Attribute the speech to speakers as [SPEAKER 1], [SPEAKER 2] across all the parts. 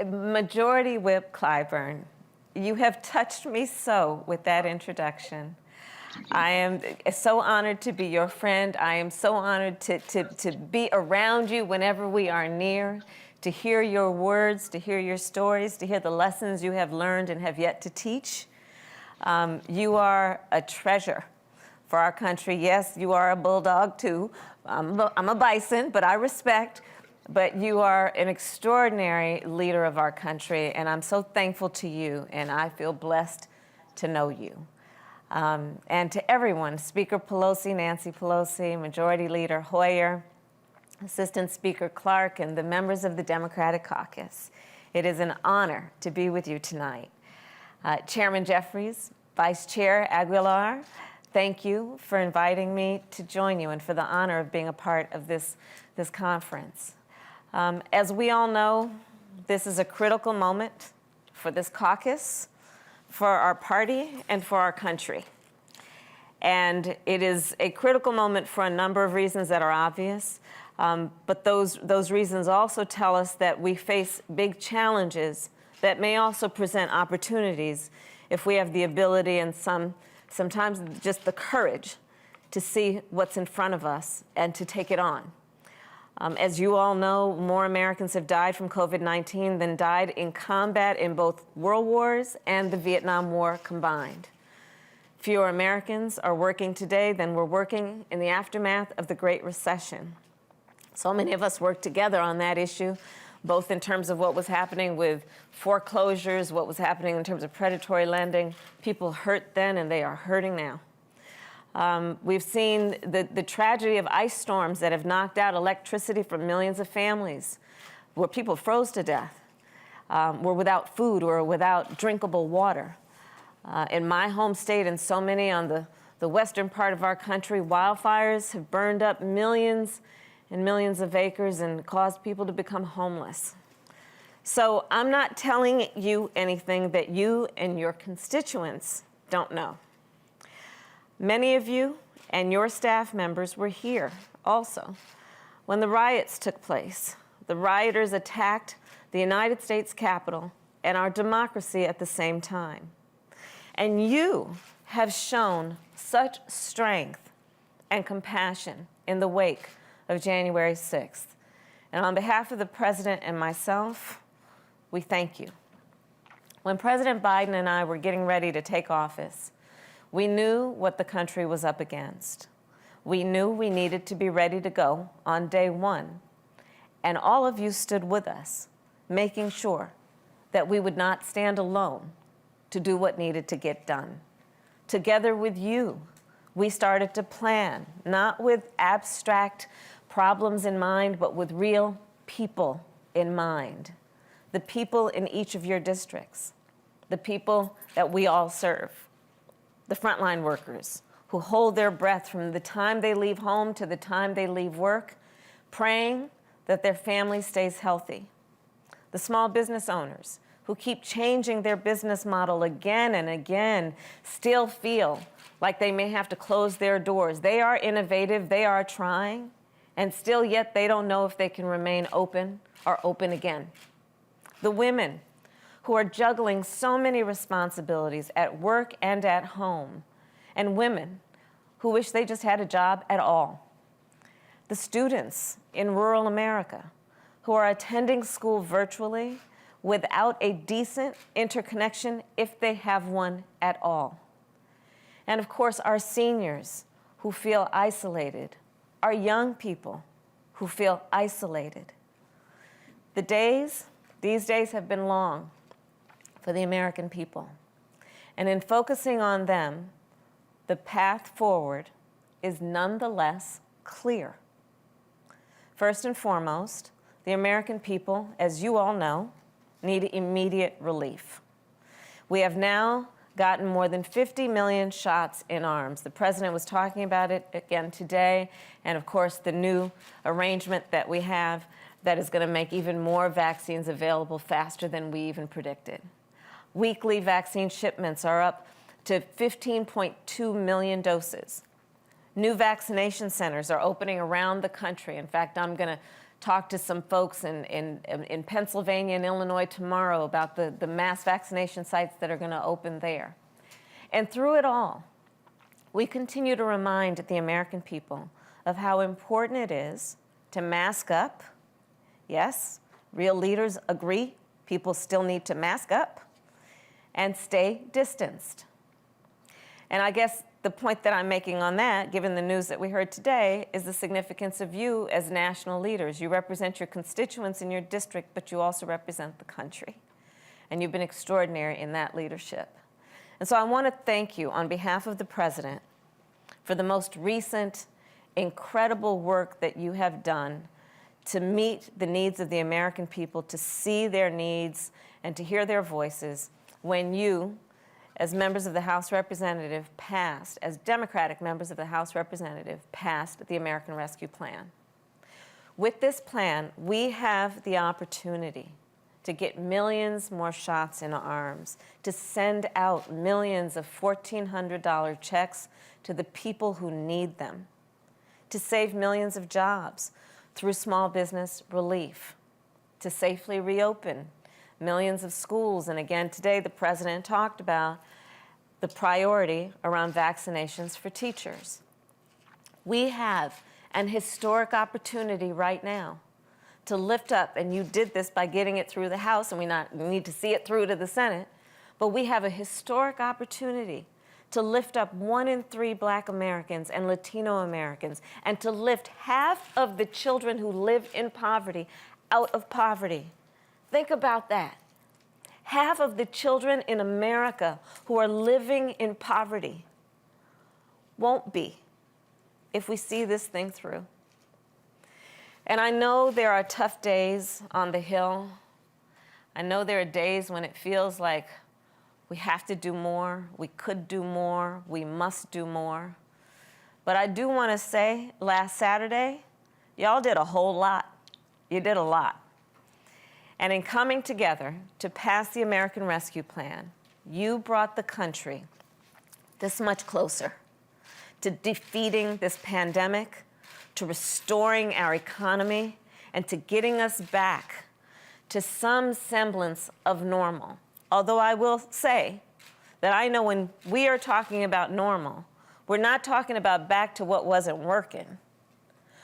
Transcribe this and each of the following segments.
[SPEAKER 1] Majority Whip Clyburn, you have touched me so with that introduction. I am so honored to be your friend. I am so honored to be around you whenever we are near, to hear your words, to hear your stories, to hear the lessons you have learned and have yet to teach. You are a treasure for our country. Yes, you are a bulldog too. I'm a bison, but I respect. But you are an extraordinary leader of our country, and I'm so thankful to you, and I feel blessed to know you. And to everyone, Speaker Pelosi, Nancy Pelosi, Majority Leader Hoyer, Assistant Speaker Clark, and the members of the Democratic Caucus, it is an honor to be with you tonight. Chairman Jeffries, Vice Chair Aguilar, thank you for inviting me to join you and for the honor of being a part of this conference. As we all know, this is a critical moment for this caucus, for our party, and for our country. And it is a critical moment for a number of reasons that are obvious, but those reasons also tell us that we face big challenges that may also present opportunities if we have the ability and sometimes just the courage to see what's in front of us and to take it on. As you all know, more Americans have died from COVID-19 than died in combat in both world wars and the Vietnam War combined. Fewer Americans are working today than were working in the aftermath of the Great Recession. So many of us worked together on that issue, both in terms of what was happening with foreclosures, what was happening in terms of predatory lending. People hurt then, and they are hurting now. We've seen the tragedy of ice storms that have knocked out electricity from millions of families, where people froze to death, were without food or without drinkable water. In my home state and so many on the western part of our country, wildfires have burned up millions and millions of acres and caused people to become homeless. So I'm not telling you anything that you and your constituents don't know. Many of you and your staff members were here also when the riots took place. The rioters attacked the United States Capitol and our democracy at the same time. And you have shown such strength and compassion in the wake of January 6th. And on behalf of the President and myself, we thank you. When President Biden and I were getting ready to take office, we knew what the country was up against. We knew we needed to be ready to go on day one. And all of you stood with us, making sure that we would not stand alone to do what needed to get done. Together with you, we started to plan, not with abstract problems in mind, but with real people in mind. The people in each of your districts, the people that we all serve. The frontline workers who hold their breath from the time they leave home to the time they leave work, praying that their family stays healthy. The small business owners who keep changing their business model again and again, still feel like they may have to close their doors. They are innovative, they are trying, and still yet they don't know if they can remain open or open again. The women who are juggling so many responsibilities at work and at home, and women who wish they just had a job at all. The students in rural America who are attending school virtually without a decent interconnection, if they have one at all. And of course, our seniors who feel isolated, our young people who feel isolated. These days have been long for the American people. And in focusing on them, the path forward is nonetheless clear. First and foremost, the American people, as you all know, need immediate relief. We have now gotten more than 50 million shots in arms. The president was talking about it again today, and of course the new arrangement that we have that is going to make even more vaccines available faster than we even predicted. Weekly vaccine shipments are up to 15.2 million doses. New vaccination centers are opening around the country. In fact, I'm going to talk to some folks in Pennsylvania and Illinois tomorrow about the mass vaccination sites that are going to open there. And through it all, we continue to remind the American people of how important it is to mask up. Yes, real leaders agree people still need to mask up and stay distanced. And I guess the point that I'm making on that, given the news that we heard today, is the significance of you as national leaders. You represent your constituents in your district, but you also represent the country. And you've been extraordinary in that leadership. And so I want to thank you on behalf of the President for the most recent incredible work that you have done to meet the needs of the American people, to see their needs and to hear their voices when you, as members of the House Representative, passed, as Democratic members of the House Representative, passed the American Rescue Plan. With this plan, we have the opportunity to get millions more shots in arms, to send out millions of $1,400 checks to the people who need them, to save millions of jobs through small business relief, to safely reopen millions of schools. And again, today the President talked about the priority around vaccinations for teachers. We have an historic opportunity right now to lift up, and you did this by getting it through the House, and we need to see it through to the Senate, but we have a historic opportunity to lift up 1 in 3 Black Americans and Latino Americans, and to lift half of the children who live in poverty out of poverty. Think about that. Half of the children in America who are living in poverty won't be if we see this thing through. And I know there are tough days on the Hill. I know there are days when it feels like we have to do more, we could do more, we must do more. But I do want to say, last Saturday, y'all did a whole lot. You did a lot. And in coming together to pass the American Rescue Plan, you brought the country this much closer to defeating this pandemic, to restoring our economy, and to getting us back to some semblance of normal. Although I will say that I know when we are talking about normal, we're not talking about back to what wasn't working.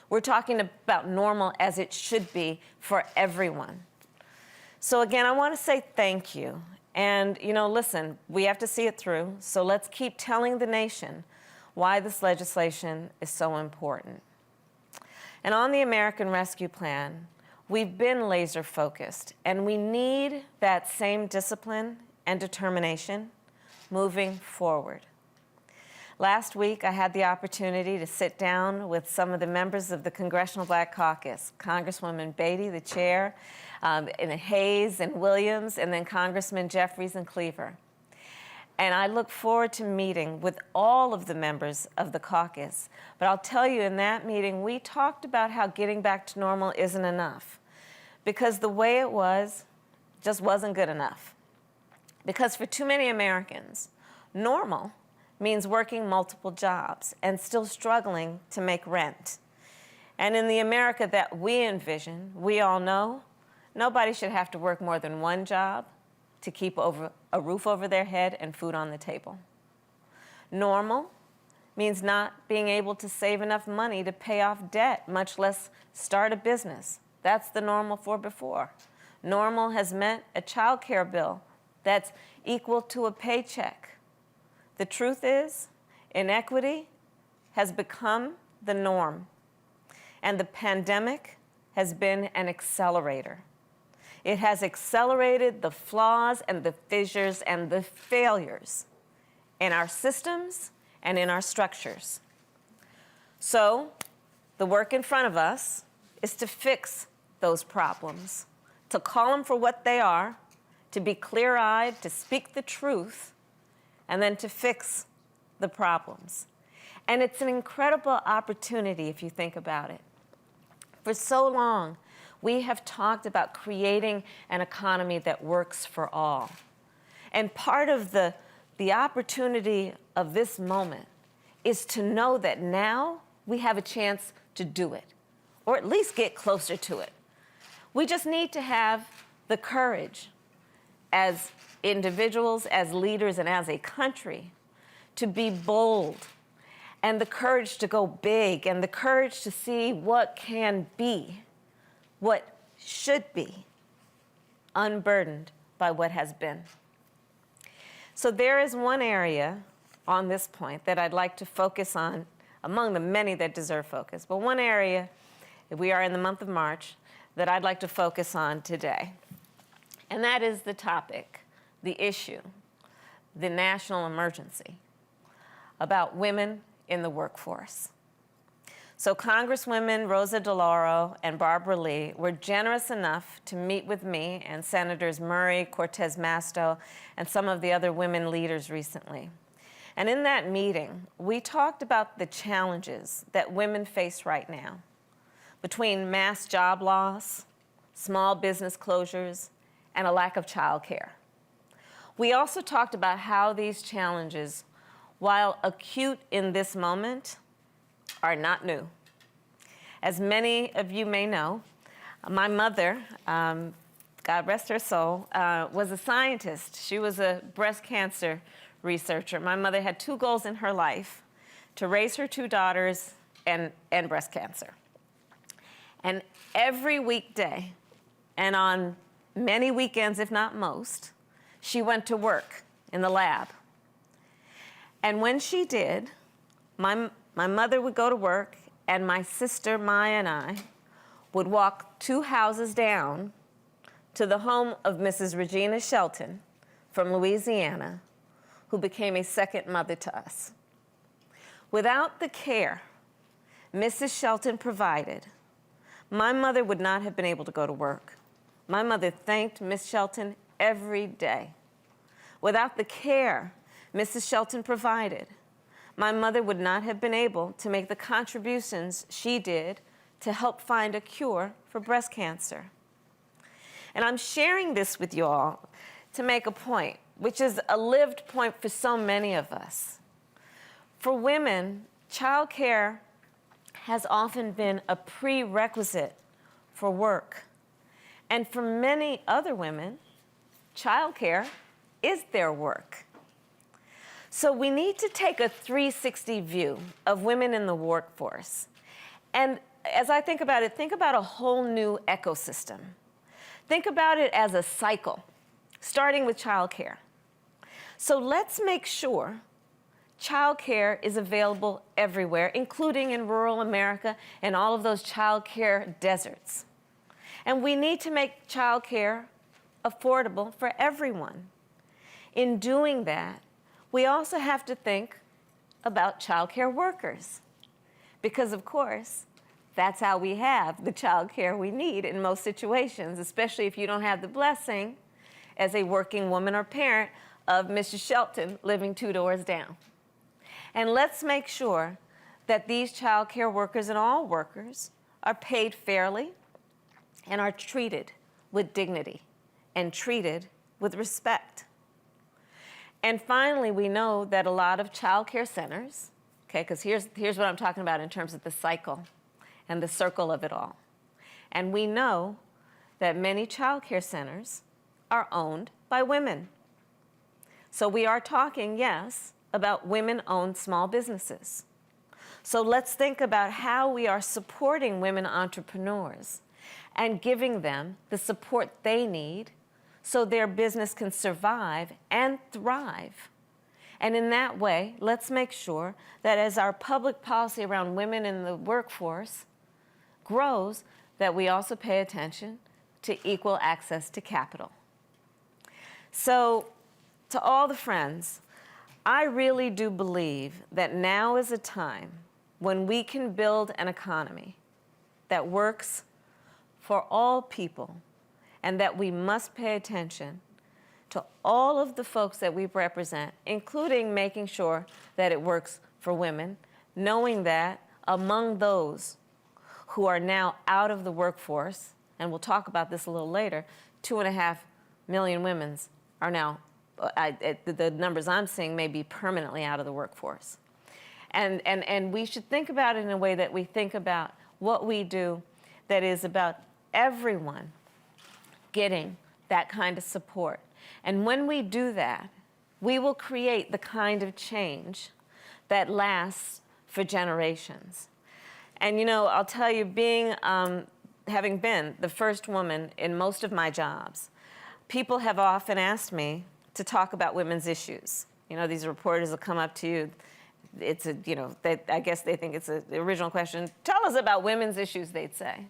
[SPEAKER 1] We're talking about normal as it should be for everyone. So again, I want to say thank you. And, listen, we have to see it through. So let's keep telling the nation why this legislation is so important. And on the American Rescue Plan, we've been laser focused, and we need that same discipline and determination moving forward. Last week, I had the opportunity to sit down with some of the members of the Congressional Black Caucus, Congresswoman Beatty, the chair, and Hayes and Williams, and then Congressman Jeffries and Cleaver. And I look forward to meeting with all of the members of the caucus. But I'll tell you, in that meeting, we talked about how getting back to normal isn't enough, because the way it was just wasn't good enough. Because for too many Americans, normal means working multiple jobs and still struggling to make rent. And in the America that we envision, we all know, nobody should have to work more than one job to keep a roof over their head and food on the table. Normal means not being able to save enough money to pay off debt, much less start a business. That's the normal for before. Normal has meant a child care bill that's equal to a paycheck. The truth is, inequity has become the norm, and the pandemic has been an accelerator. It has accelerated the flaws and the fissures and the failures in our systems and in our structures. So the work in front of us is to fix those problems, to call them for what they are, to be clear-eyed, to speak the truth, and then to fix the problems. And it's an incredible opportunity if you think about it. For so long, we have talked about creating an economy that works for all. And part of the opportunity of this moment is to know that now we have a chance to do it. or at least get closer to it. We just need to have the courage as individuals, as leaders, and as a country to be bold, and the courage to go big, and the courage to see what can be, what should be, unburdened by what has been. So there is one area on this point that I'd like to focus on, among the many that deserve focus, but one area, we are in the month of March, that I'd like to focus on today. And that is the topic, the issue, the national emergency about women in the workforce. So Congresswomen Rosa DeLauro and Barbara Lee were generous enough to meet with me and Senators Murray, Cortez Masto, and some of the other women leaders recently. And in that meeting, we talked about the challenges that women face right now between mass job loss, small business closures, and a lack of childcare. We also talked about how these challenges, while acute in this moment, are not new. As many of you may know, my mother, God rest her soul, was a scientist. She was a breast cancer researcher. My mother had two goals in her life: to raise her two daughters and breast cancer. And every weekday, and on many weekends, if not most, she went to work in the lab. And when she did, my mother would go to work, and my sister Maya and I would walk 2 houses down to the home of Mrs. Regina Shelton from Louisiana, who became a second mother to us. Without the care Mrs. Shelton provided, my mother would not have been able to go to work. My mother thanked Miss Shelton every day. Without the care Mrs. Shelton provided, my mother would not have been able to make the contributions she did to help find a cure for breast cancer. And I'm sharing this with you all to make a point, which is a lived point for so many of us. For women, childcare has often been a prerequisite for work. And for many other women, childcare is their work. So we need to take a 360 view of women in the workforce. And as I think about it, think about a whole new ecosystem. Think about it as a cycle, starting with childcare. So let's make sure childcare is available everywhere, including in rural America and all of those childcare deserts. And we need to make childcare affordable for everyone. In doing that, we also have to think about childcare workers, because of course, that's how we have the childcare we need in most situations, especially if you don't have the blessing as a working woman or parent of Mrs. Shelton living 2 doors down. And let's make sure that these childcare workers and all workers are paid fairly and are treated with dignity and treated with respect. And finally, we know that a lot of childcare centers, okay, because here's what I'm talking about in terms of the cycle and the circle of it all. And we know that many childcare centers are owned by women. So we are talking, yes, about women-owned small businesses. So let's think about how we are supporting women entrepreneurs and giving them the support they need so their business can survive and thrive. And in that way, let's make sure that as our public policy around women in the workforce grows, that we also pay attention to equal access to capital. So, to all the friends, I really do believe that now is a time when we can build an economy that works for all people, and that we must pay attention to all of the folks that we represent, including making sure that it works for women, knowing that among those who are now out of the workforce, and we'll talk about this a little later, 2.5 million women are now, the numbers I'm seeing may be permanently out of the workforce. And we should think about it in a way that we think about what we do that is about everyone getting that kind of support. And when we do that, we will create the kind of change that lasts for generations. And you know, I'll tell you, having been the first woman in most of my jobs, people have often asked me to talk about women's issues. You know, these reporters will come up to you. It's a, you know, I guess they think it's the original question. Tell us about women's issues, they'd say.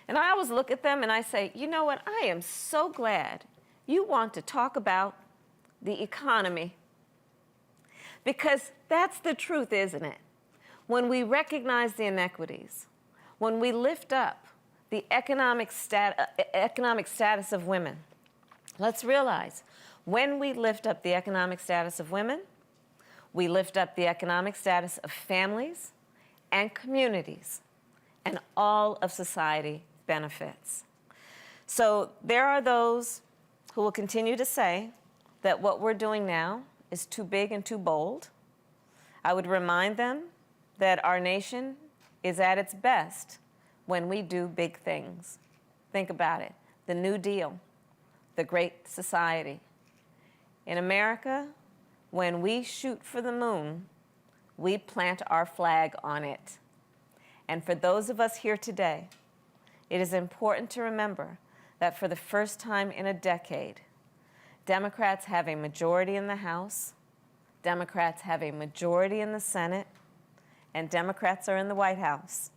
[SPEAKER 1] And I always look at them and I say, you know what? I am so glad you want to talk about the economy. Because that's the truth, isn't it? When we recognize the inequities, when we lift up the economic status of women, let's realize when we lift up the economic status of women, we lift up the economic status of families and communities, and all of society benefits. So there are those who will continue to say that what we're doing now is too big and too bold. I would remind them that our nation is at its best when we do big things. Think about it. The New Deal, the Great Society. In America, when we shoot for the moon, we plant our flag on it. And for those of us here today, it is important to remember that for the first time in a decade, Democrats have a majority in the House, Democrats have a majority in the Senate, and Democrats are in the White House.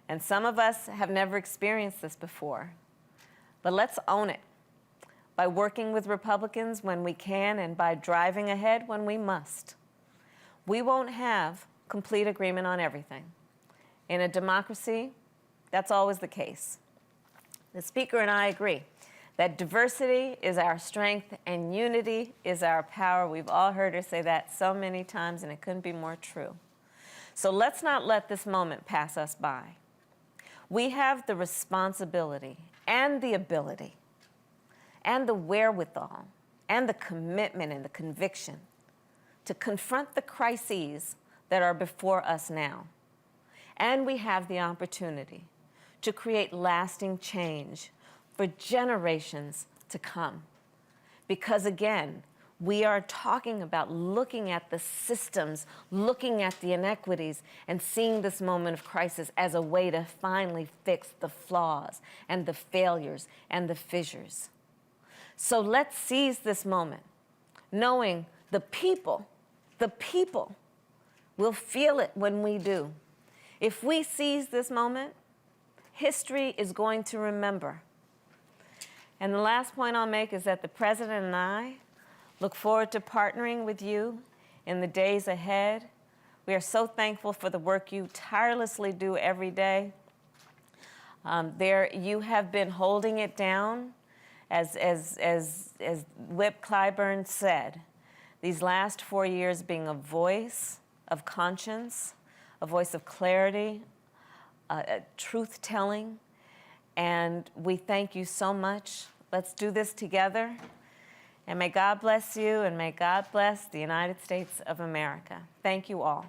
[SPEAKER 1] And some of us have never experienced this before, but let's own it by working with Republicans when we can and by driving ahead when we must. We won't have complete agreement on everything. In a democracy, that's always the case. The Speaker and I agree that diversity is our strength and unity is our power. We've all heard her say that so many times, and it couldn't be more true. So let's not let this moment pass us by. We have the responsibility and the ability and the wherewithal and the commitment and the conviction to confront the crises that are before us now. And we have the opportunity to create lasting change for generations to come. Because again, we are talking about looking at the systems, looking at the inequities, and seeing this moment of crisis as a way to finally fix the flaws and the failures and the fissures. So let's seize this moment, knowing the people will feel it when we do. If we seize this moment, history is going to remember. And the last point I'll make is that the President and I look forward to partnering with you in the days ahead. We are so thankful for the work you tirelessly do every day. You have been holding it down, as Whip Clyburn said, these last 4 years being a voice of conscience, a voice of clarity, truth-telling, and we thank you so much. Let's do this together, and may God bless you, and may God bless the United States of America. Thank you all.